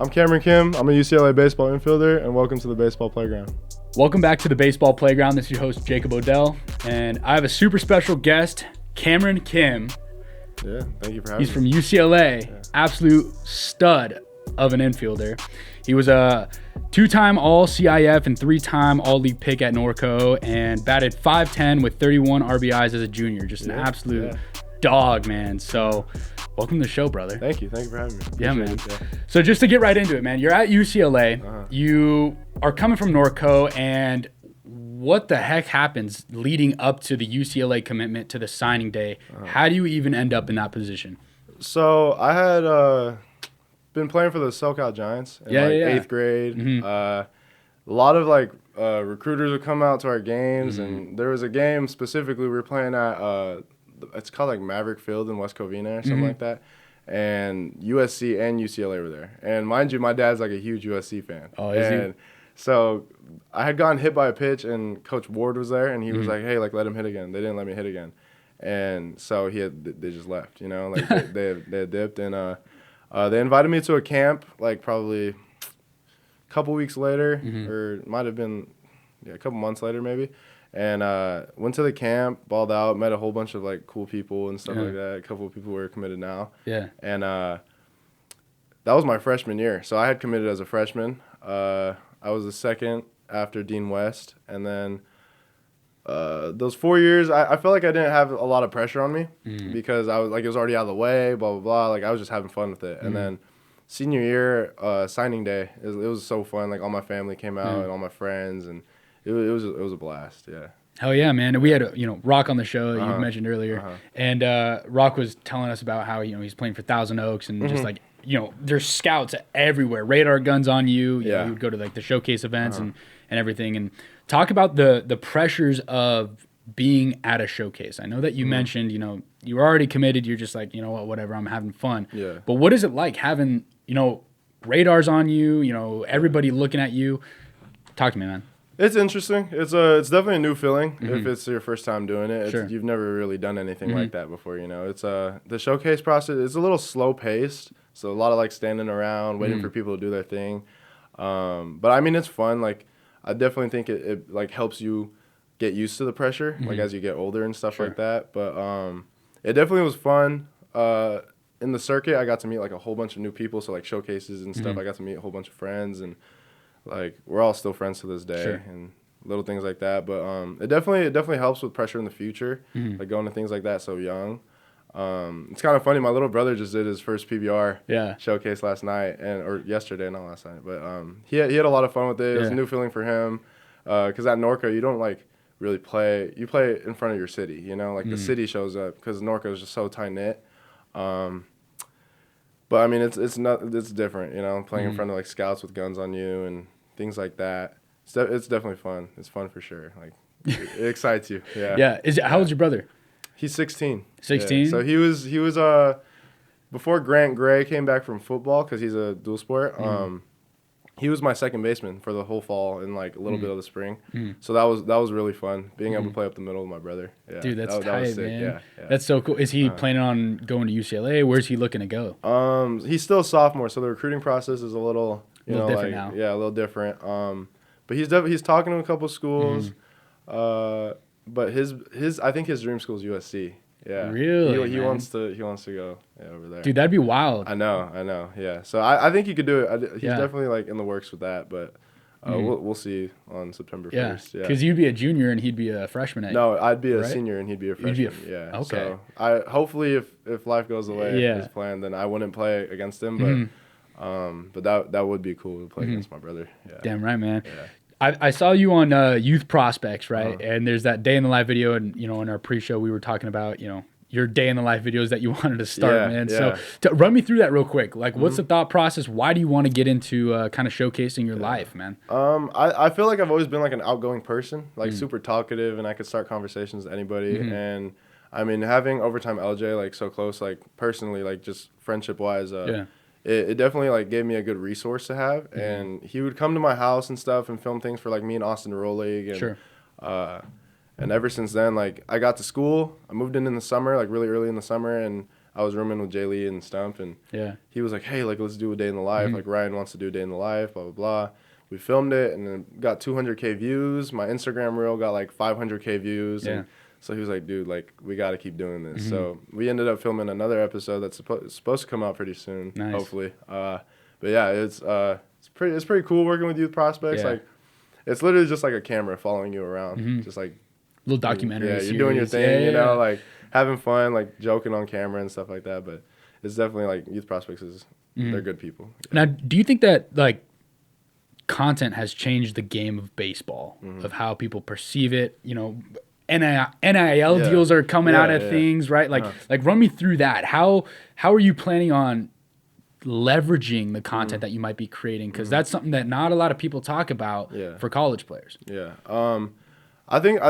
I'm Cameron Kim. I'm a UCLA baseball infielder, and welcome to the baseball playground. Welcome back to the baseball playground. This is your host, Jacob Odell, and I have a super special guest, Cameron Kim. Yeah, thank you for having me. He's from UCLA, absolute stud of an infielder. He was a two-time All-CIF and three-time All-League pick at Norco and batted .510 with 31 RBIs as a junior. Just an absolute dog, man. So welcome to the show, brother. Thank you. Thank you for having me. Yeah, man. So just to get right into it, man, you're at UCLA. You are coming from Norco, and what the heck happens leading up to the UCLA commitment to the signing day? How do you even end up in that position? So I had been playing for the SoCal Giants in eighth grade. A lot of recruiters would come out to our games, and there was a game specifically we were playing at it's called Maverick Field in West Covina or something like that. And USC and UCLA were there. And mind you, my dad's a huge USC fan. Oh, is he? So I had gotten hit by a pitch, and Coach Ward was there, and he was like, "Hey, let him hit again." They didn't let me hit again, and so they just left. They had dipped, and they invited me to a camp probably a couple weeks later, or it might have been a couple months later maybe. And went to the camp, balled out, met a whole bunch of cool people and stuff like that. A couple of people were committed now. Yeah. And that was my freshman year. So I had committed as a freshman. I was the second after Dean West. And then those 4 years, I felt like I didn't have a lot of pressure on me because I was it was already out of the way, blah, blah, blah. I was just having fun with it. And then senior year, signing day, it was so fun. All my family came out and all my friends, and it was a blast, yeah. Hell yeah, man. And we had Rock on the show that you mentioned earlier, and Rock was telling us about how he's playing for Thousand Oaks and just there's scouts everywhere, radar guns on you. You know, you would go to the showcase events and everything. And talk about the pressures of being at a showcase. I know that you mentioned you were already committed. You're just whatever, I'm having fun. Yeah. But what is it like having radars on you? Everybody looking at you. Talk to me, man. It's interesting. It's definitely a new feeling if it's your first time doing it. You've never really done anything like that before. It's the showcase process. It's a little slow paced, so a lot of standing around waiting for people to do their thing. But I mean, it's fun. I definitely think it helps you get used to the pressure, as you get older and stuff like that. But it definitely was fun. In the circuit, I got to meet a whole bunch of new people. So showcases and stuff, I got to meet a whole bunch of friends, and we're all still friends to this day, and little things like that. But it definitely helps with pressure in the future, going to things like that so young. It's kind of funny. My little brother just did his first PBR showcase last night, or yesterday, not last night. But he had a lot of fun with it. It was a new feeling for him, because at Norco you don't really play. You play in front of your city, the city shows up because Norco is just so tight knit. But I mean, it's different, playing in front of scouts with guns on you and things like that. It's definitely fun. It's fun for sure. It excites you. Yeah. Yeah. How old's your brother? He's 16. 16. Yeah. So he was before Grant Gray came back from football because he's a dual sport. He was my second baseman for the whole fall and a little bit of the spring. So that was really fun being able to play up the middle with my brother. Yeah. Dude, that's tight, man. Yeah. That's so cool. Is he planning on going to UCLA? Where's he looking to go? He's still a sophomore, so the recruiting process is a little different now. Yeah, a little different. But he's talking to a couple schools. But I think his dream school is USC. Yeah. Really? He wants to go over there. Dude, that'd be wild. I know. Yeah. So I think he could do it. He's definitely in the works with that, but we'll see on September 1st. Yeah. Because you'd be a junior and he'd be a freshman. No, I'd be a senior and he'd be a freshman. Yeah. Okay. So hopefully if life goes the way as planned, then I wouldn't play against him, but that would be cool to play against my brother. Yeah. Damn right, man. Yeah. I saw you on Youth Prospects, right? And there's that day in the life video, and in our pre-show we were talking about your day in the life videos that you wanted to start, man. Yeah. So run me through that real quick. What's the thought process? Why do you want to get into kind of showcasing your life, man? I feel like I've always been an outgoing person, super talkative, and I could start conversations with anybody. And I mean, having Overtime LJ so close, personally, just friendship wise, it definitely gave me a good resource to have. And he would come to my house and stuff and film things for me and Austin Roll League. And and ever since then, I got to school. I moved in the summer, really early in the summer, and I was rooming with Jay Lee and Stump, and he was like, hey, like, let's do a day in the life. Like, Ryan wants to do a day in the life, blah, blah, blah. We filmed it, and then got 200K views. My Instagram reel got, like, 500K views. And so he was like, dude, like, we got to keep doing this. So we ended up filming another episode that's supposed to come out pretty soon, hopefully. But, yeah, it's pretty cool working with youth prospects. Like, it's literally just like a camera following you around, just like little documentary. Yeah, you're doing your thing, you know, like having fun, like joking on camera and stuff like that. But it's definitely like youth prospects they're good people. Now, do you think that like content has changed the game of baseball, of how people perceive it? You know, NIL deals are coming out of things, right? Like, like run me through that. How are you planning on leveraging the content that you might be creating? Because that's something that not a lot of people talk about for college players. I think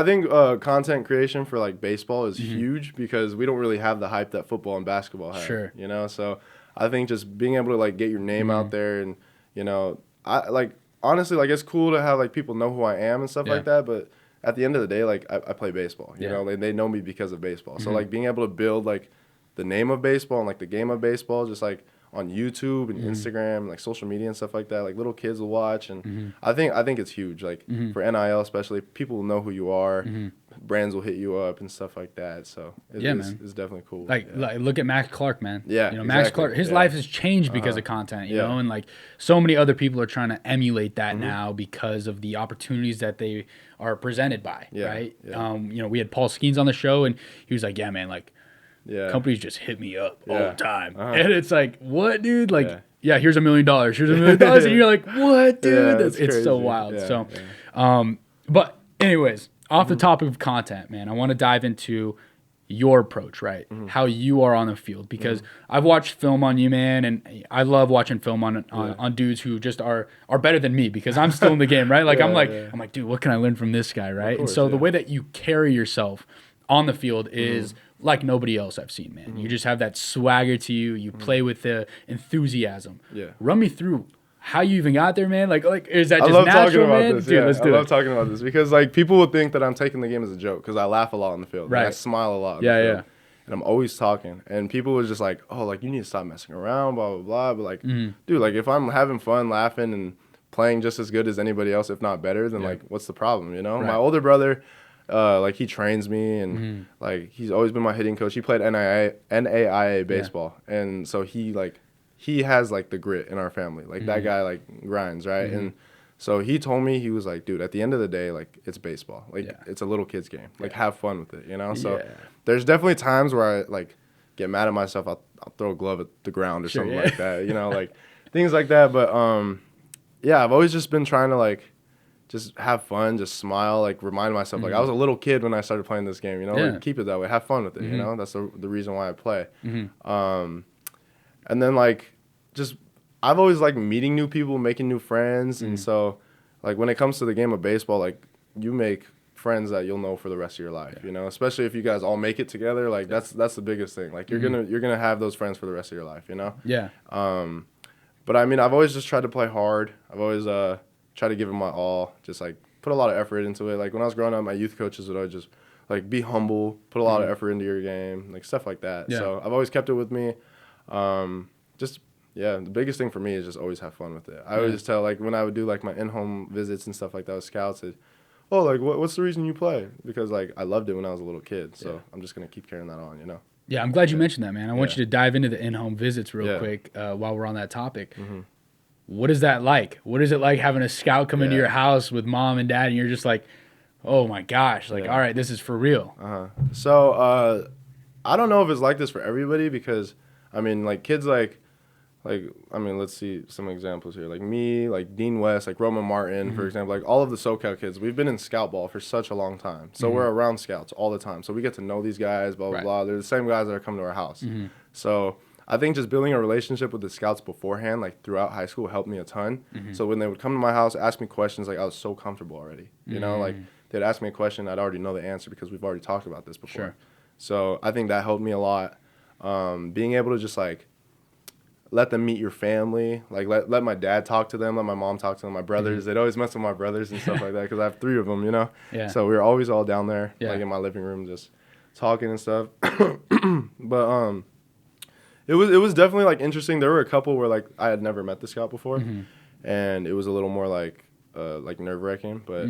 content creation for like baseball is huge because we don't really have the hype that football and basketball have. You know, so I think just being able to like get your name out there, and you know, I like honestly, like, it's cool to have like people know who I am and stuff like that, but at the end of the day, like, I play baseball, you know, they know me because of baseball. So like being able to build like the name of baseball and like the game of baseball, just like on YouTube and Instagram and like social media and stuff like that, like little kids will watch, and I think it's huge. Like for NIL especially, people will know who you are, brands will hit you up and stuff like that. So it's definitely cool. Like look at Max Clark, man. Yeah, you know, Max Clark, his life has changed because of content, you know, and like so many other people are trying to emulate that now because of the opportunities that they are presented by, right? You know, we had Paul Skeens on the show, and he was like, yeah, man, like, companies just hit me up all the time. And it's like, what, dude? Like, here's $1 million. Here's $1 million. And you're like, what, dude? It's so wild. But anyways, off the topic of content, man, I want to dive into your approach, right? How you are on the field, because I've watched film on you, man, and I love watching film on dudes who just are better than me, because I'm still in the game, right? Like I'm like, dude, what can I learn from this guy, right? Course, and so the way that you carry yourself on the field is like nobody else I've seen, man. You just have that swagger to you. You play with the enthusiasm. Run me through how you even got there, man. Like is that just natural, man? Dude, let's do it. I love talking about this because like people would think that I'm taking the game as a joke because I laugh a lot on the field. Right. Like, I smile a lot on the field. And I'm always talking. And people was just like, oh, like you need to stop messing around, blah, blah, blah. But like, dude, like if I'm having fun, laughing, and playing just as good as anybody else, if not better, then like what's the problem, you know? My older brother, like he trains me, and like he's always been my hitting coach. He played NAIA baseball, and so he has like the grit in our family. Like that guy like grinds, right? And so he told me, he was like, dude, at the end of the day, like it's baseball. Like it's a little kid's game. Like have fun with it, you know? So there's definitely times where I like get mad at myself. I'll throw a glove at the ground or something like that, you know, like things like that. But I've always just been trying to like just have fun, just smile, like remind myself, like I was a little kid when I started playing this game, you know, like keep it that way, have fun with it, you know, that's the reason why I play. And then like just, I've always liked meeting new people, making new friends. And so like when it comes to the game of baseball, like you make friends that you'll know for the rest of your life, you know, especially if you guys all make it together, like that's the biggest thing. Like you're gonna have those friends for the rest of your life, you know? But I mean, I've always just tried to play hard. I've always try to give it my all, just like put a lot of effort into it. Like when I was growing up, my youth coaches would always just like be humble, put a lot of effort into your game, like stuff like that. So I've always kept it with me. The biggest thing for me is just always have fun with it. I always just tell, like when I would do like my in-home visits and stuff like that with scouts, oh, like what's the reason you play? Because like I loved it when I was a little kid, so I'm just gonna keep carrying that on, you know. Yeah, I'm glad you mentioned that, man. I want you to dive into the in-home visits real quick while we're on that topic. What is that like? What is it like having a scout come into your house with mom and dad, and you're just like, oh my gosh, like, all right, this is for real. So I don't know if it's like this for everybody, because I mean, like kids like I mean, let's see some examples here. Like me, like Dean West, like Roman Martin, for example, like all of the SoCal kids, we've been in scout ball for such a long time. So we're around scouts all the time. So we get to know these guys, blah, blah, blah. They're the same guys that are coming to our house. So I think just building a relationship with the scouts beforehand, like throughout high school, helped me a ton. So when they would come to my house, ask me questions, like I was so comfortable already. You know, like they'd ask me a question, I'd already know the answer because we've already talked about this before. So I think that helped me a lot. Being able to just like let them meet your family, like let my dad talk to them, let my mom talk to them, my brothers. They'd always mess with my brothers and stuff like that because I have 3 of them, you know? So we were always all down there, like in my living room, just talking and stuff. But It was definitely like interesting. There were a couple where like I had never met the scout before, and it was a little more like nerve wracking. But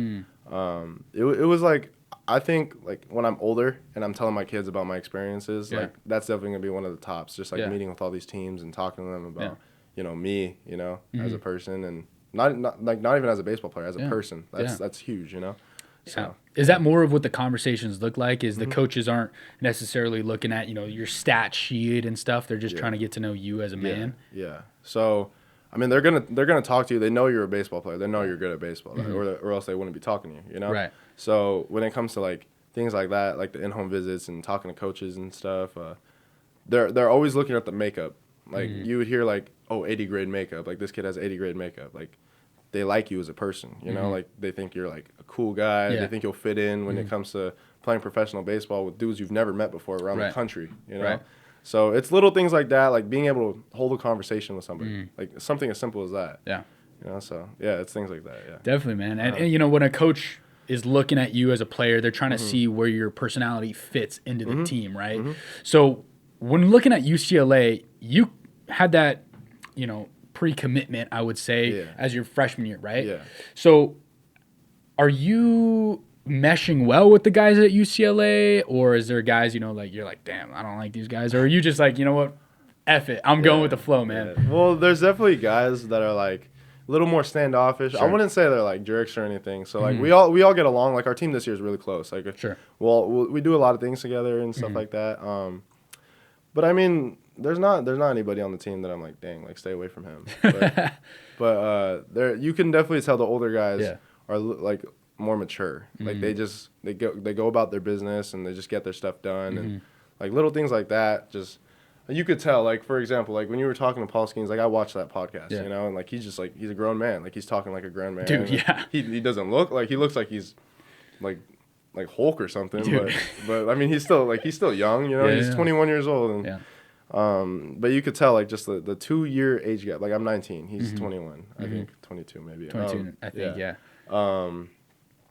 it was like, I think like when I'm older and I'm telling my kids about my experiences, like that's definitely gonna be one of the tops. Just like meeting with all these teams and talking to them about me, as a person, and not even as a baseball player, as a person. That's huge, So, is that more of what the conversations look like? Is the coaches aren't necessarily looking at your stat sheet and stuff? They're just trying to get to know you as a man. Yeah. So, I mean, they're gonna talk to you. They know you're a baseball player. They know you're good at baseball, or else they wouldn't be talking to you. Right. So when it comes to like things like that, like the in-home visits and talking to coaches and stuff, they're always looking at the makeup. Like you would hear like, oh, 80 grade makeup. Like this kid has 80 grade makeup. Like they like you as a person, like they think you're like a cool guy. They think you'll fit in when it comes to playing professional baseball with dudes you've never met before around the country, Right. So it's little things like that, like being able to hold a conversation with somebody, like something as simple as that. Yeah. So yeah, it's things like that. Yeah. Definitely, man. And when a coach is looking at you as a player, they're trying to see where your personality fits into the team, right? So when looking at UCLA, you had that, pre-commitment, I would say, as your freshman year, right? Yeah. So are you meshing well with the guys at UCLA, or is there guys, like you're like, damn, I don't like these guys, or are you just like, you know what, F it, I'm going with the flow, man? Yeah. Well, there's definitely guys that are like a little more standoffish. Sure. I wouldn't say they're like jerks or anything. So like we all get along. Like our team this year is really close. Like sure. we do a lot of things together and stuff like that. But I mean, there's not anybody on the team that I'm like, dang, like stay away from him. But there, you can definitely tell the older guys are like more mature. Like they go about their business and they just get their stuff done and like little things like that. Just you could tell, like for example, like when you were talking to Paul Skeens, like I watched that podcast, and like he's just like he's a grown man, like he's talking like a grown man. Dude, yeah. He doesn't look like he looks like he's like Hulk or something, but I mean he's still young, he's 21 years old, and but you could tell like just the 2-year age gap. Like I'm 19, he's 21, I think 22 maybe. 22, I think, yeah.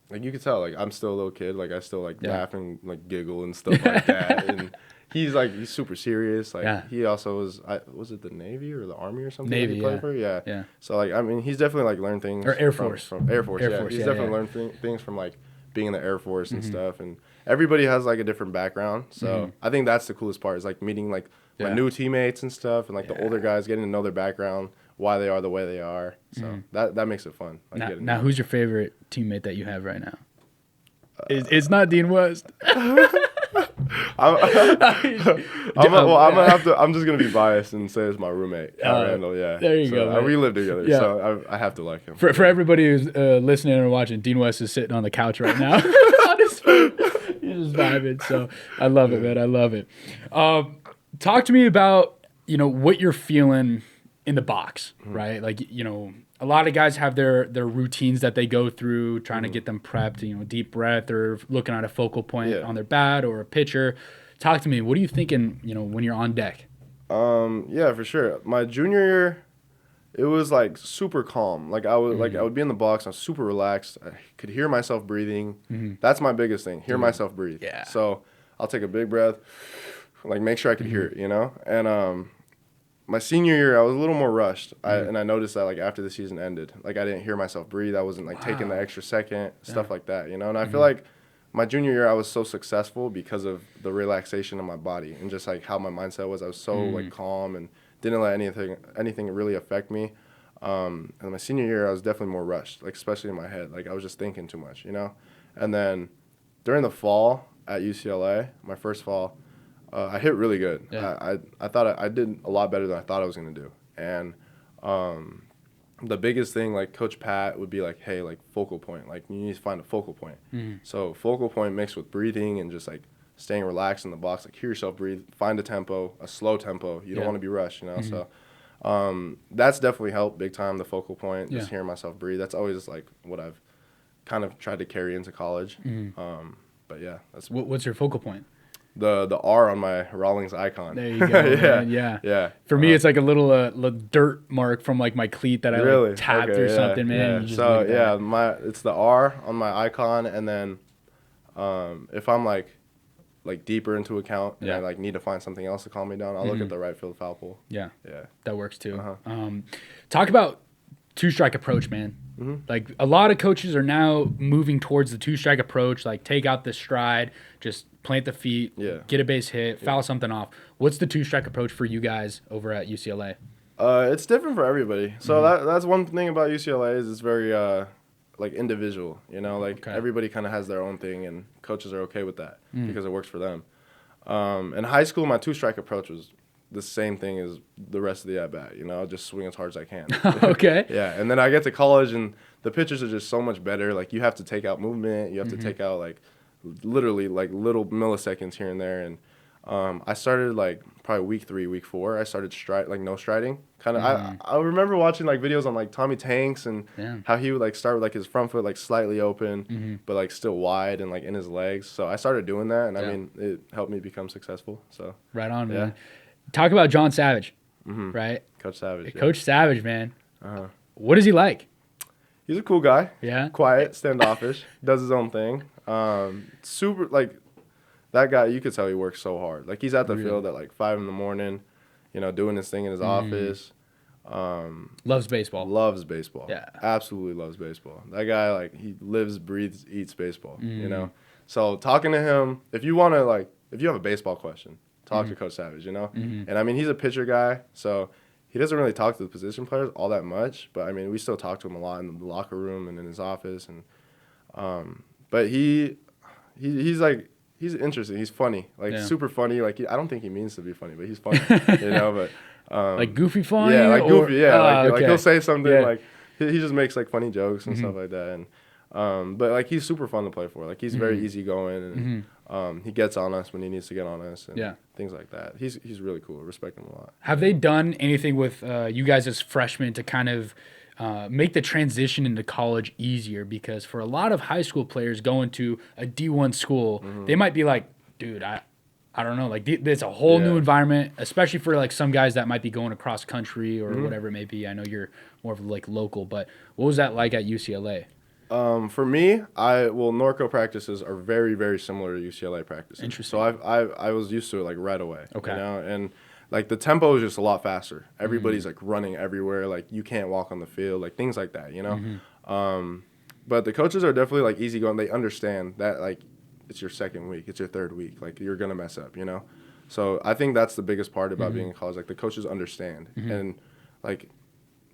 Like you could tell, like I'm still a little kid, like I still like laugh and like giggle and stuff like that, and he's super serious. Like he also was it the Navy or the Army or something? Navy, he played for? Yeah. So like I mean he's definitely like learned things. Or Air Force. From Air Force. He's definitely learned things from like being in the Air Force and stuff. And everybody has like a different background. So I think that's the coolest part is like meeting like my new teammates and stuff, and like the older guys, getting to know their background, why they are the way they are. So that makes it fun. Like now who's your favorite teammate that you have right now? It's not Dean West. I'm just gonna be biased and say it's my roommate, Randall. Yeah, there you go. We live together, so I have to like him. For everybody who's listening or watching, Dean West is sitting on the couch right now. He's just vibing. So I love it, man. I love it. Talk to me about what you're feeling in the box, right? Like a lot of guys have their routines that they go through, trying to get them prepped, deep breath or looking at a focal point on their bat or a pitcher. Talk to me. What are you thinking, when you're on deck? Yeah, for sure. My junior year, it was like super calm. Like I would be in the box, I was super relaxed. I could hear myself breathing. That's my biggest thing. Hear myself breathe. Yeah. So I'll take a big breath, like make sure I could hear it, And my senior year, I was a little more rushed, and I noticed that like after the season ended, like I didn't hear myself breathe. I wasn't like taking the extra second, stuff like that, And I feel like my junior year, I was so successful because of the relaxation of my body and just like how my mindset was. I was so like calm and didn't let anything really affect me. And my senior year, I was definitely more rushed, like especially in my head. Like I was just thinking too much, And then during the fall at UCLA, my first fall, I hit really good. Yeah. I thought I did a lot better than I thought I was going to do. And the biggest thing, like Coach Pat would be like, hey, like focal point. Like you need to find a focal point. So focal point mixed with breathing and just like staying relaxed in the box. Like hear yourself breathe. Find a tempo, a slow tempo. You don't want to be rushed, So that's definitely helped big time, the focal point, just hearing myself breathe. That's always like what I've kind of tried to carry into college. But yeah. What's your focal point? The R on my Rawlings icon. There you go. Yeah. For me, it's like a little dirt mark from like my cleat that I like tapped or something, man. Yeah. So it's the R on my icon, and then if I'm like like deeper into account and I like need to find something else to calm me down, I'll look at the right field foul pole. Yeah. Yeah. That works too. Talk about two-strike approach, man. Like a lot of coaches are now moving towards the two-strike approach, like take out the stride, just plant the feet, get a base hit, foul something off. What's the two-strike approach for you guys over at UCLA? It's different for everybody. So that's one thing about UCLA is it's very like individual, you know, like everybody kind of has their own thing and coaches are okay with that because it works for them. In high school, my two-strike approach was the same thing as the rest of the at-bat, you know, I'll just swing as hard as I can. Okay. Yeah, and then I get to college and the pitches are just so much better. Like you have to take out movement, you have to take out like literally like little milliseconds here and there. And I started like probably week 3, week 4, I started no striding. Kind of, I remember watching like videos on like Tommy Tanks and how he would like start with like his front foot like slightly open, but like still wide and like in his legs. So I started doing that, and I mean it helped me become successful. So right on, man. Talk about John Savage, right? Coach Savage. Coach Savage, man. What is he like? He's a cool guy. Yeah. Quiet, standoffish, does his own thing. Super like that guy. You could tell he works so hard. Like he's at the field at like 5 a.m, you know, doing his thing in his office. Loves baseball. Loves baseball. Yeah. Absolutely loves baseball. That guy, like, he lives, breathes, eats baseball, you know? So talking to him, if you have a baseball question, talk to Coach Savage, you know? And, I mean, he's a pitcher guy, so he doesn't really talk to the position players all that much. But, I mean, we still talk to him a lot in the locker room and in his office. And but he's interesting. He's funny, like super funny. Like I don't think he means to be funny, but he's funny, you know. But like goofy funny. Yeah, like goofy. Like okay. he'll say something like he just makes like funny jokes and stuff like that. And but like he's super fun to play for. Like he's very easygoing and he gets on us when he needs to get on us and things like that. He's really cool. I respect him a lot. Have they done anything with you guys as freshmen to kind of make the transition into college easier? Because for a lot of high school players going to a D1 school, they might be like, dude, I don't know, like it's a whole new environment, especially for like some guys that might be going across country or whatever it may be. I know you're more of like local, but what was that like at UCLA? For me, Norco practices are very, very similar to UCLA practices. Interesting. So I was used to it like right away. Okay. You know, and like the tempo is just a lot faster. Everybody's like running everywhere. Like you can't walk on the field, like things like that, you know? But the coaches are definitely like easygoing. They understand that like it's your second week, it's your third week. Like you're going to mess up, you know? So I think that's the biggest part about being in college. Like the coaches understand. And like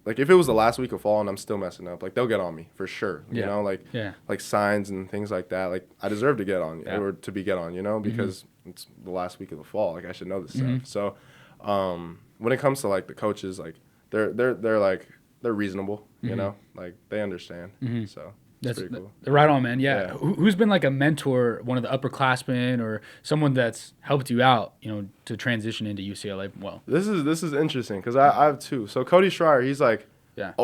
if it was the last week of fall and I'm still messing up, like they'll get on me for sure. You know, like signs and things like that. Like I deserve to get on or to be get on, you know, because it's the last week of the fall. Like I should know this stuff. So when it comes to like the coaches, like they're reasonable, you know, like they understand. So that's pretty cool. Right on, man. Yeah. Who's been like a mentor, one of the upperclassmen or someone that's helped you out, you know, to transition into UCLA? Well, this is interesting because I have two. So Cody Schreier, he's like,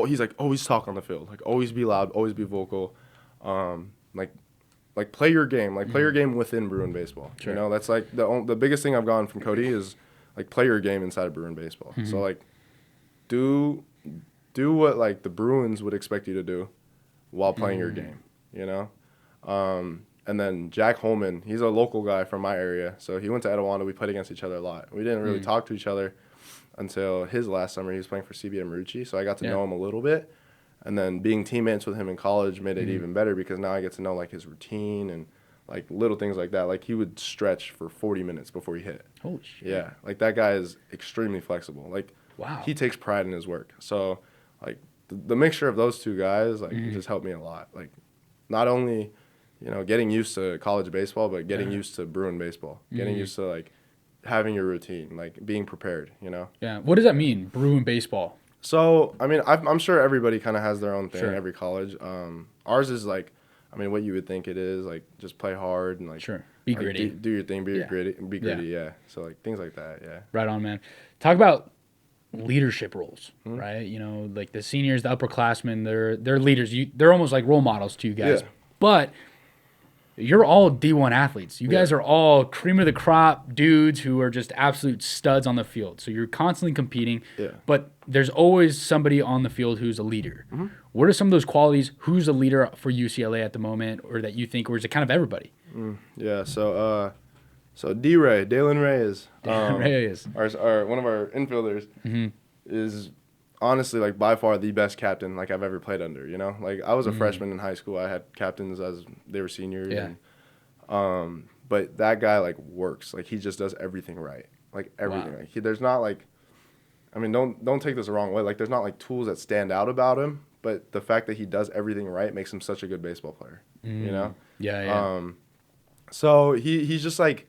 he's like always talk on the field, like always be loud, always be vocal, like play your game, like play your game within Bruin baseball. Sure. You know, that's like the biggest thing I've gotten from Cody is like play your game inside of Bruin baseball. So like do what like the Bruins would expect you to do while playing your game, you know? And then Jack Holman, he's a local guy from my area. So he went to Etiwanda. We played against each other a lot. We didn't really talk to each other until his last summer. He was playing for CBM Marucci, so I got to know him a little bit. And then being teammates with him in college made it even better because now I get to know like his routine and like little things like that. Like he would stretch for 40 minutes before he hit. Holy shit. Yeah, like that guy is extremely flexible. Like he takes pride in his work. So like the mixture of those two guys like just helped me a lot. Like not only, you know, getting used to college baseball, but getting used to Bruin baseball, getting used to like having your routine, like being prepared, you know? Yeah. What does that mean, Bruin baseball? So, I mean, I'm sure everybody kind of has their own thing, every college. Ours is like, I mean, what you would think it is, like just play hard and like be like, gritty, do your thing, be gritty, So like things like that, Right on, man. Talk about leadership roles, right? You know, like the seniors, the upperclassmen, they're leaders. They're almost like role models to you guys. But you're all D1 athletes. You guys are all cream of the crop dudes who are just absolute studs on the field. So you're constantly competing. But there's always somebody on the field who's a leader. What are some of those qualities? Who's a leader for UCLA at the moment, or that you think, or is it kind of everybody? So So Dalen Reyes, Reyes, our one of our infielders, is honestly like by far the best captain like I've ever played under. You know, like I was a freshman in high school. I had captains as they were seniors. Yeah. And, but that guy like works. Like he just does everything right. Like everything. Wow. Like there's not like, I mean, don't take this the wrong way. Like there's not like tools that stand out about him, but the fact that he does everything right makes him such a good baseball player. You know. Yeah. So he's just like.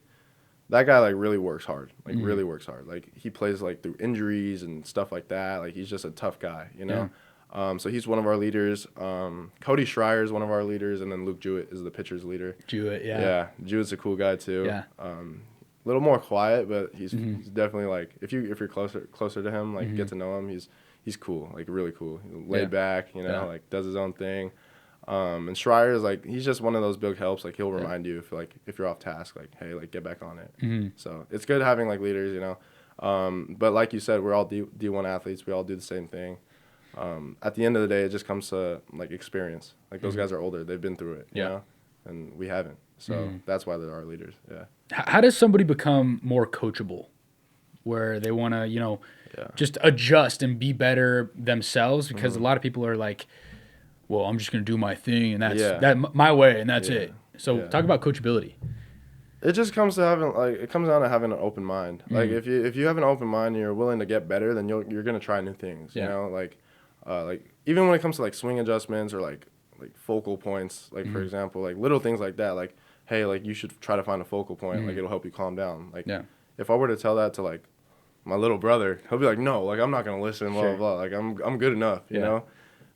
That guy, like, really works hard. Like, really works hard. Like, he plays, like, through injuries and stuff like that. Like, he's just a tough guy, you know? Yeah. So he's one of our leaders. Cody Schreier is one of our leaders, and then Luke Jewett is the pitcher's leader. Jewett, yeah. Yeah, Jewett's a cool guy, too. Yeah. A little more quiet, but he's definitely, like, if you're closer to him, like, get to know him, he's cool. Like, really cool. Laid back, you know, like, does his own thing. And Schreier is like he's just one of those big helps. Like he'll remind you if you're off task, like hey, like get back on it. So it's good having like leaders, you know. But like you said, we're all D1 athletes. We all do the same thing. At the end of the day, it just comes to like experience. Like those guys are older; they've been through it, you know, and we haven't. So that's why they're our leaders. Yeah. How does somebody become more coachable, where they want to, you know, just adjust and be better themselves? Because a lot of people are like, well, I'm just going to do my thing, and that's my way, and that's it. So talk about coachability. It just comes to comes down to having an open mind. Like if you have an open mind and you're willing to get better, then you're going to try new things, you know? Like even when it comes to like swing adjustments or like focal points, like for example, like little things like that, like hey, like you should try to find a focal point, like it'll help you calm down. Like if I were to tell that to like my little brother, he'll be like, "No, like I'm not going to listen, blah blah blah. Like I'm good enough, you know?"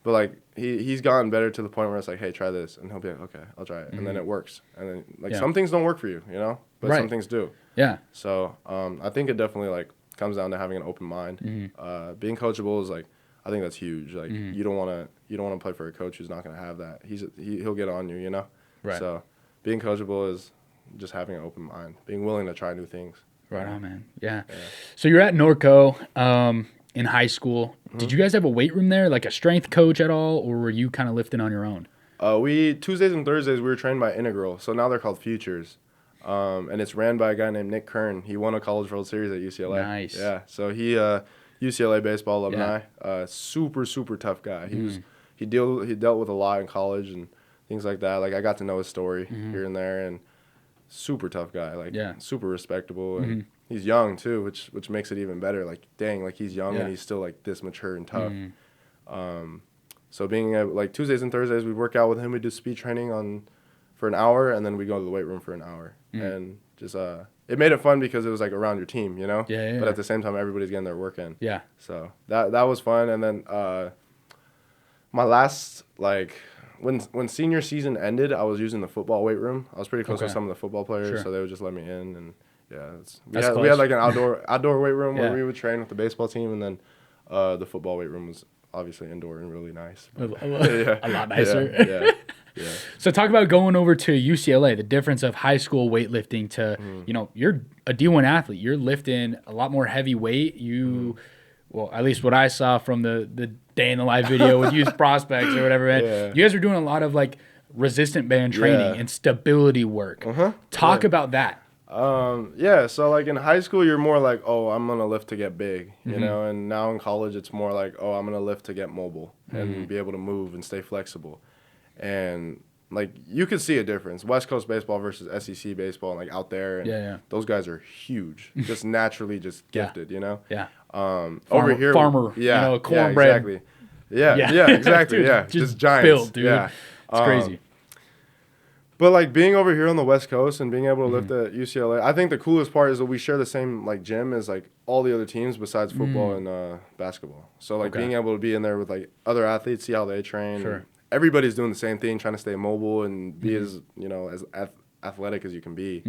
But like he's gotten better to the point where it's like, hey, try this, and he'll be like, okay, I'll try it, and then it works. And then like some things don't work for you, you know, but some things do. Yeah. So I think it definitely like comes down to having an open mind. Being coachable is like I think that's huge. Like you don't want to play for a coach who's not going to have that. He'll get on you, you know. Right. So being coachable is just having an open mind, being willing to try new things. Right on, man. Yeah. So you're at Norco. In high school, did you guys have a weight room there, like a strength coach at all, or were you kind of lifting on your own? Tuesdays and Thursdays we were trained by Integral, so now they're called Futures, and it's ran by a guy named Nick Kern. He won a College World Series at UCLA. Nice. Yeah, so he UCLA baseball alumni, super tough guy. He dealt with a lot in college and things like that. Like I got to know his story here and there, and super tough guy. Like super respectable and. He's young too, which makes it even better. Like, dang, like he's young and he's still like this mature and tough. So being like Tuesdays and Thursdays, we'd work out with him. We'd do speed training for an hour, and then we'd go to the weight room for an hour. And just it made it fun because it was like around your team, you know. But at the same time, everybody's getting their work in. Yeah. So that was fun. And then my last when senior season ended, I was using the football weight room. I was pretty close with some of the football players, so they would just let me in and. Yeah, we had like an outdoor weight room where we would train with the baseball team, and then the football weight room was obviously indoor and really nice. A lot nicer. Yeah. So talk about going over to UCLA, the difference of high school weightlifting to, you know, you're a D1 athlete. You're lifting a lot more heavy weight. Well, at least what I saw from the day in the live video with youth prospects or whatever, man. You guys are doing a lot of like resistant band training and stability work. Talk about that. So like in high school you're more like, oh, I'm gonna lift to get big, you know, and now in college it's more like, oh, I'm gonna lift to get mobile and be able to move and stay flexible. And like you could see a difference. West Coast baseball versus SEC baseball, like out there, and those guys are huge, just naturally just gifted, you know. Over here, farmer, you know, cornbread. Exactly. Exactly. Dude, just giants. Built, dude. It's crazy. But like being over here on the West Coast and being able to lift at UCLA, I think the coolest part is that we share the same like gym as like all the other teams besides football and basketball. So like being able to be in there with like other athletes, see how they train. Sure. Everybody's doing the same thing, trying to stay mobile and be as as athletic as you can be.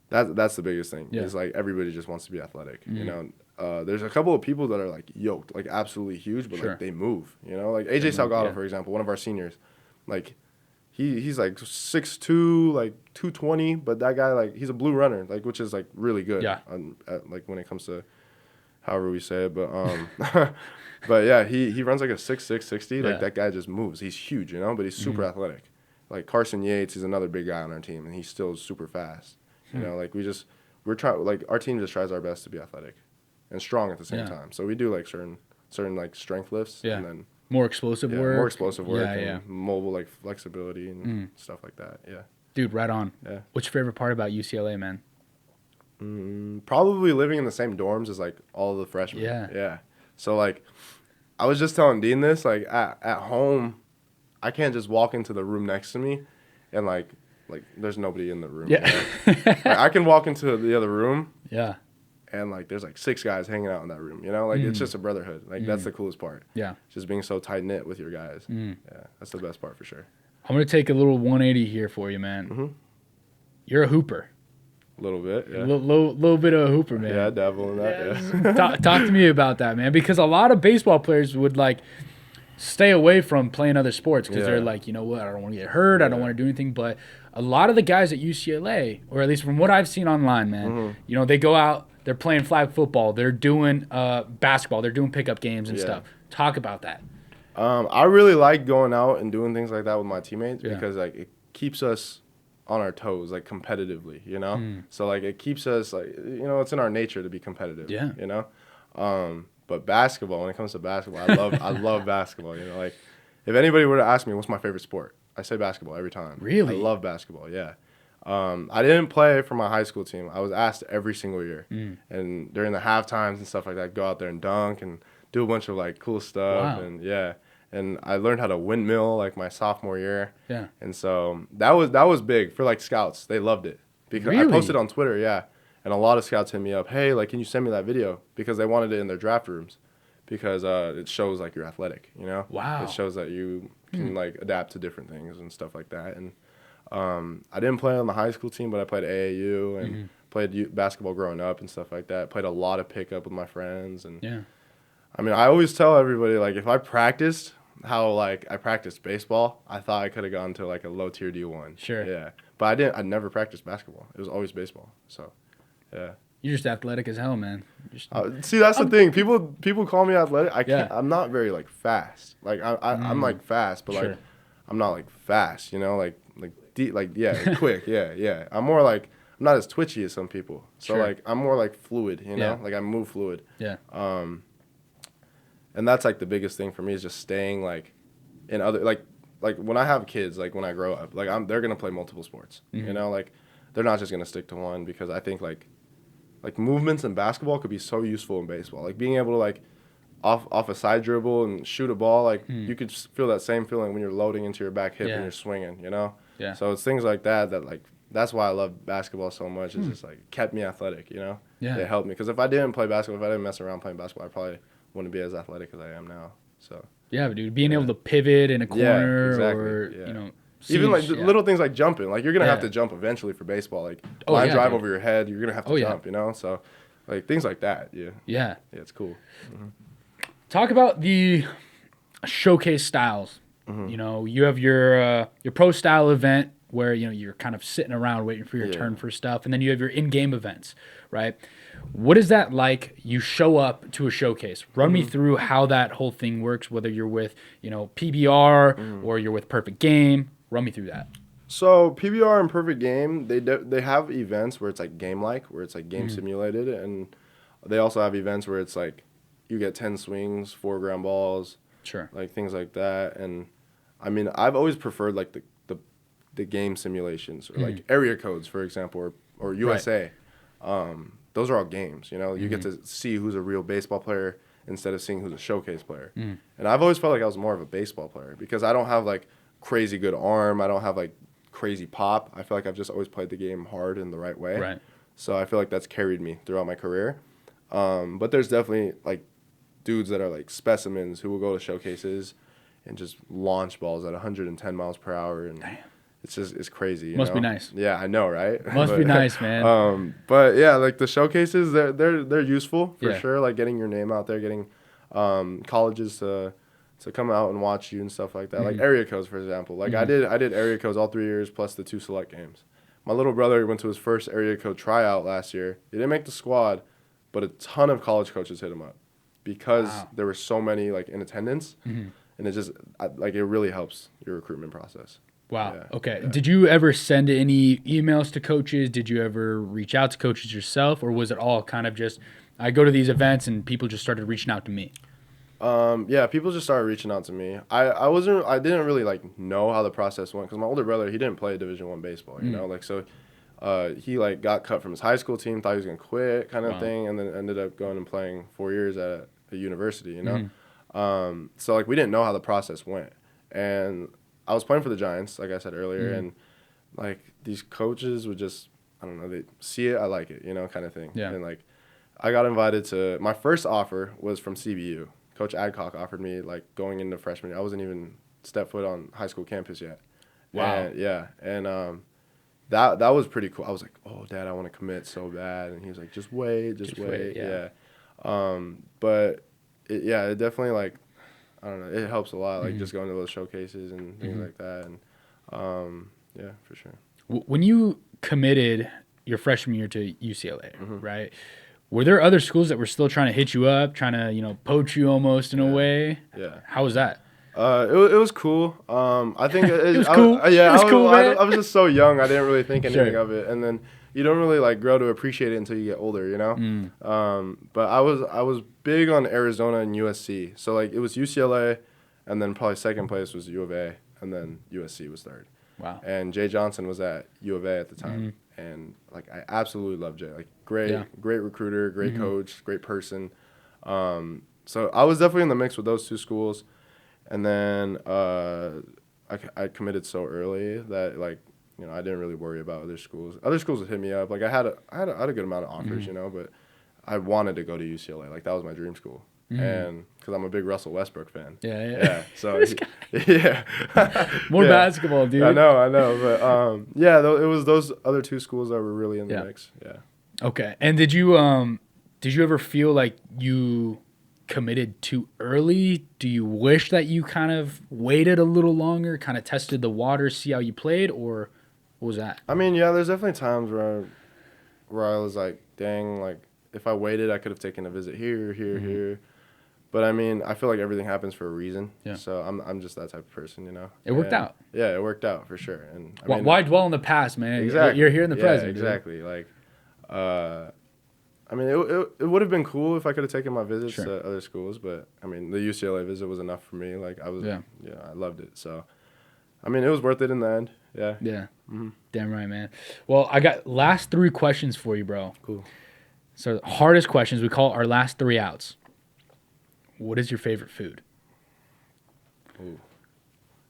That's the biggest thing. Is like everybody just wants to be athletic. You know, there's a couple of people that are like yoked, like absolutely huge, but like they move. You know, like AJ Salgado, for example, one of our seniors, like. He's like 6'2", like 220, but that guy like he's a blue runner, like which is like really good. Like when it comes to however we say it, but but yeah, he runs like a 6'6", 60. Like that guy just moves. He's huge, you know, but he's super athletic. like Carson Yates is another big guy on our team, and he's still super fast. You know, like we're trying, like our team just tries our best to be athletic and strong at the same time. So we do like certain like strength lifts, and then more explosive work. More explosive work, and mobile like flexibility and stuff like that. Yeah. Dude, right on. Yeah. What's your favorite part about UCLA, man? Probably living in the same dorms as like all the freshmen. Yeah. Yeah. So like, I was just telling Dean this, like at home, I can't just walk into the room next to me, and like there's nobody in the room. Yeah. You know? Like, I can walk into the other room. Yeah. And like there's like 6 guys hanging out in that room. You know, like it's just a brotherhood. Like that's the coolest part. Yeah. Just being so tight knit with your guys. Yeah, that's the best part for sure. I'm gonna take a little 180 here for you, man. You're a hooper. A little bit, yeah. Little bit of a hooper, man. Yeah, dabble in that. Yeah. Talk to me about that, man. Because a lot of baseball players would like stay away from playing other sports because they're like, you know what, I don't want to get hurt. I don't want to do anything. But a lot of the guys at UCLA, or at least from what I've seen online, man, you know, they go out, they're playing flag football, they're doing basketball, they're doing pickup games and stuff. Talk about that. I really like going out and doing things like that with my teammates because like it keeps us on our toes, like competitively, you know? So like it keeps us like, you know, it's in our nature to be competitive, you know? But basketball, when it comes to basketball, I love basketball, you know? Like if anybody were to ask me what's my favorite sport, I say basketball every time. Really? I love basketball, yeah. I didn't play for my high school team. I was asked every single year. And during the half times and stuff like that, go out there and dunk and do a bunch of like cool stuff. Wow. And and I learned how to windmill like my sophomore year. Yeah. And so that was big for like scouts. They loved it because I posted on Twitter, and a lot of scouts hit me up, hey, like can you send me that video, because they wanted it in their draft rooms because it shows like you're athletic, you know? Wow. It shows that you can like adapt to different things and stuff like that. And I didn't play on the high school team, but I played AAU and played basketball growing up and stuff like that. Played a lot of pickup with my friends. And I mean, I always tell everybody, like, if I practiced how, like, I practiced baseball, I thought I could have gone to, like, a low-tier D1. Sure. Yeah. But I didn't. I never practiced basketball. It was always baseball. So, yeah. You're just athletic as hell, man. See, that's the thing. People call me athletic. I can't. I'm not very, like, fast. Like, I'm, like, fast, but, like, I'm not, like, fast, you know? Like quick, yeah. I'm more like, I'm not as twitchy as some people. So like I'm more like fluid, you know? Like I move fluid. Yeah. And that's like the biggest thing for me is just staying like in other like when I have kids, like when I grow up, like they're gonna play multiple sports. You know, like they're not just gonna stick to one, because I think like movements in basketball could be so useful in baseball. Like being able to like off a side dribble and shoot a ball, like you could feel that same feeling when you're loading into your back hip and you're swinging, you know? Yeah. So it's things like that like that's why I love basketball so much. It's just like kept me athletic, you know? Yeah. It helped me, because if I didn't play basketball, if I didn't mess around playing basketball, I probably wouldn't be as athletic as I am now. So yeah, but dude, being able to pivot in a corner or you know, even like little things like jumping. Like you're gonna have to jump eventually for baseball. Like line drive over your head, you're gonna have to jump. You know, so like things like that. Yeah, it's cool. Talk about the showcase styles. You know, you have your pro style event where, you know, you're kind of sitting around waiting for your turn for stuff, and then you have your in-game events, right? What is that like? You show up to a showcase. Run me through how that whole thing works, whether you're with, you know, PBR or you're with Perfect Game. Run me through that. So PBR and Perfect Game, they have events where it's like game-like, where it's like game simulated, and they also have events where it's like you get 10 swings, 4 ground balls, like things like that. And I mean, I've always preferred like the game simulations, or like area codes, for example, or USA. Those are all games, you know. You get to see who's a real baseball player instead of seeing who's a showcase player. And I've always felt like I was more of a baseball player, because I don't have like crazy good arm. I don't have like crazy pop. I feel like I've just always played the game hard in the right way. Right. So I feel like that's carried me throughout my career. But there's definitely like dudes that are like specimens who will go to showcases and just launch balls at 110 miles per hour. And it's crazy. You Must know? be nice. Yeah, I know, right? Must be nice, man. But yeah, like the showcases, they're useful for sure. Like getting your name out there, getting colleges to come out and watch you and stuff like that. Like area codes, for example. Like I did area codes all 3 years plus the 2 select games. My little brother went to his first area code tryout last year. He didn't make the squad, but a ton of college coaches hit him up because there were so many like in attendance, and it just like it really helps your recruitment process. Wow. Yeah, Okay. yeah. Did you ever send any emails to coaches? Did you ever reach out to coaches yourself, or was it all kind of just I go to these events and people just started reaching out to me? Yeah, people just started reaching out to me. I didn't really like know how the process went because my older brother, he didn't play Division I baseball, you know, like so. He like got cut from his high school team, thought he was gonna quit, kind of thing, and then ended up going and playing 4 years at a university, you know. So like we didn't know how the process went, and I was playing for the Giants, like I said earlier, and like these coaches would just, I don't know, they see it, I like it, you know, kind of thing. Yeah. And like I got invited to, my first offer was from CBU. Coach Adcock offered me like going into freshman year. I wasn't even stepped foot on high school campus yet. Wow. And, yeah, and that was pretty cool. I was like, oh, Dad, I want to commit so bad, and he was like, just wait. Yeah. But it definitely like, I don't know, it helps a lot, like just going to those showcases and things like that, and yeah, for sure. When you committed your freshman year to UCLA, right? Were there other schools that were still trying to hit you up, trying to, poach you almost in a way? Yeah. How was that? It was cool. I think It was cool. Yeah, It was cool, man. I was just so young. I didn't really think anything Sure. of it, and then you don't really like grow to appreciate it until you get older, you know. But I was big on Arizona and USC. So like it was UCLA, and then probably second place was U of A, and then USC was third. Wow. And Jay Johnson was at U of A at the time, and like I absolutely love Jay. Like great recruiter, great coach, great person. So I was definitely in the mix with those two schools. And then I committed so early that like I didn't really worry about other schools. Other schools would hit me up. Like I had a good amount of offers, but I wanted to go to UCLA. Like that was my dream school, and because I'm a big Russell Westbrook fan. Yeah. So More basketball, dude. I know, but it was those other two schools that were really in the mix. Yeah. Okay. And did you ever feel like you committed too early? Do you wish that you kind of waited a little longer, kind of tested the water, see how you played, or what was that? I mean, yeah, there's definitely times where I was like, dang, like if I waited, I could have taken a visit here. But I mean, I feel like everything happens for a reason. Yeah. So I'm just that type of person, It worked out. Yeah, it worked out for sure. And I mean, why dwell in the past, man? Exactly. You're here in the present. Exactly. Dude. Like, I mean, it would have been cool if I could have taken my visits to other schools, but I mean, the UCLA visit was enough for me. Like I was, I loved it. So, I mean, it was worth it in the end. Yeah. Yeah. Damn right, man. Well, I got last 3 questions for you, bro. Cool. So hardest questions, we call our last 3 outs. What is your favorite food? Ooh.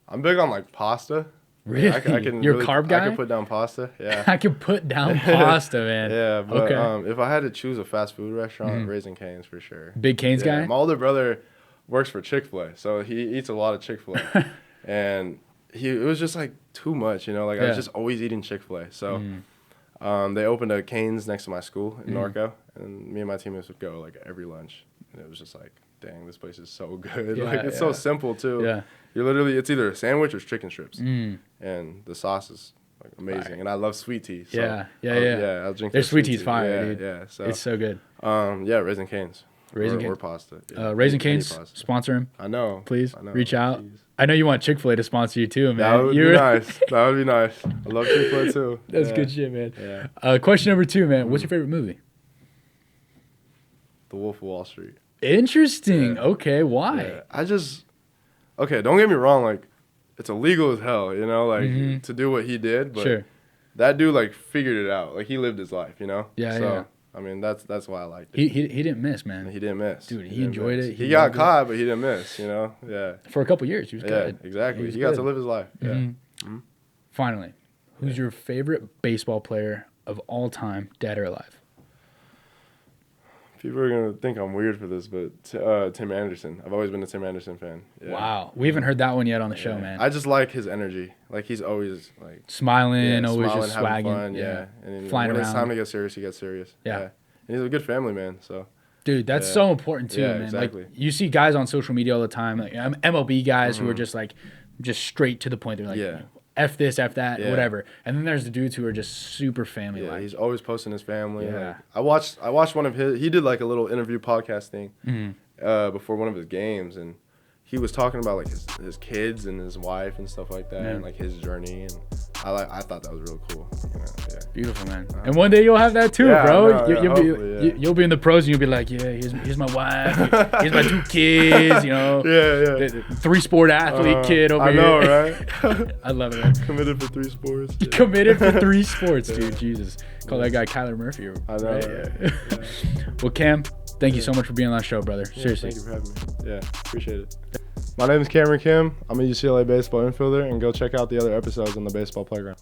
I'm big on like pasta. Really? I can You're a carb guy? I can put down pasta. Yeah. I can put down pasta, man. Yeah, but if I had to choose a fast food restaurant, Raising Cane's for sure. Big Cane's guy? My older brother works for Chick-fil-A, so he eats a lot of Chick-fil-A. And it was just like too much, I was just always eating Chick-fil-A. So they opened a Cane's next to my school in Norco, and me and my teammates would go like every lunch. And it was just like, dang, this place is so good. Yeah, like it's so simple too. Yeah. You're literally, it's either a sandwich or chicken strips. And the sauce is like amazing. And I love sweet tea. So I'll drink their sweet tea's fire, dude. Yeah, so it's so good. Raising Cane's. Raising Cane's. Or pasta. Yeah. Raising Cane's, sponsor him. I know. Please, I know. reach out. Jeez. I know you want Chick-fil-A to sponsor you too, man. That would be nice. That would be nice. I love Chick-fil-A too. That's good shit, man. Yeah. Question number 2, man. What's your favorite movie? The Wolf of Wall Street. Interesting. Yeah. Okay, why? Yeah. Okay, don't get me wrong, like, it's illegal as hell, like, to do what he did, but that dude, like, figured it out. Like, he lived his life, Yeah, so, I mean, that's why I liked it. He didn't miss, man. He didn't miss. Dude, he enjoyed it. He got caught, but he didn't miss, Yeah. For a couple years, he was good. Yeah, exactly. He got to live his life. Yeah. Finally, who's your favorite baseball player of all time, dead or alive? People are going to think I'm weird for this, but Tim Anderson. I've always been a Tim Anderson fan. Yeah. Wow. We haven't heard that one yet on the show, man. I just like his energy. Like, he's always, like... Smiling, always just swagging. Fun, yeah. And flying when around. it's time to get serious, he gets serious. Yeah. And he's a good family man, so... Dude, that's so important, too, man. Exactly. Like, you see guys on social media all the time, like MLB guys who are just, like, just straight to the point. They're like... F this, F that, whatever. And then there's the dudes who are just super family-like. Yeah, he's always posting his family. Yeah. Like, I watched one of his... He did, like, a little interview podcast thing before one of his games, and he was talking about like his kids and his wife and stuff like that, and like his journey, and I thought that was real cool. Yeah. Beautiful, man. And one day you'll have that too, bro. You'll be in the pros and you'll be like, yeah, here's my wife, here's my 2 kids, you know. Yeah. 3-sport athlete kid over here. I know, right? I love it, man. Committed for 3 sports. Yeah. Committed for 3 sports, dude. Jesus. Call that guy Kyler Murphy. I know, right? Yeah. Well, Cam, thank you so much for being on that show, brother. Seriously. Thank you for having me. Yeah, appreciate it. My name is Cameron Kim. I'm a UCLA baseball infielder, and go check out the other episodes on the baseball playground.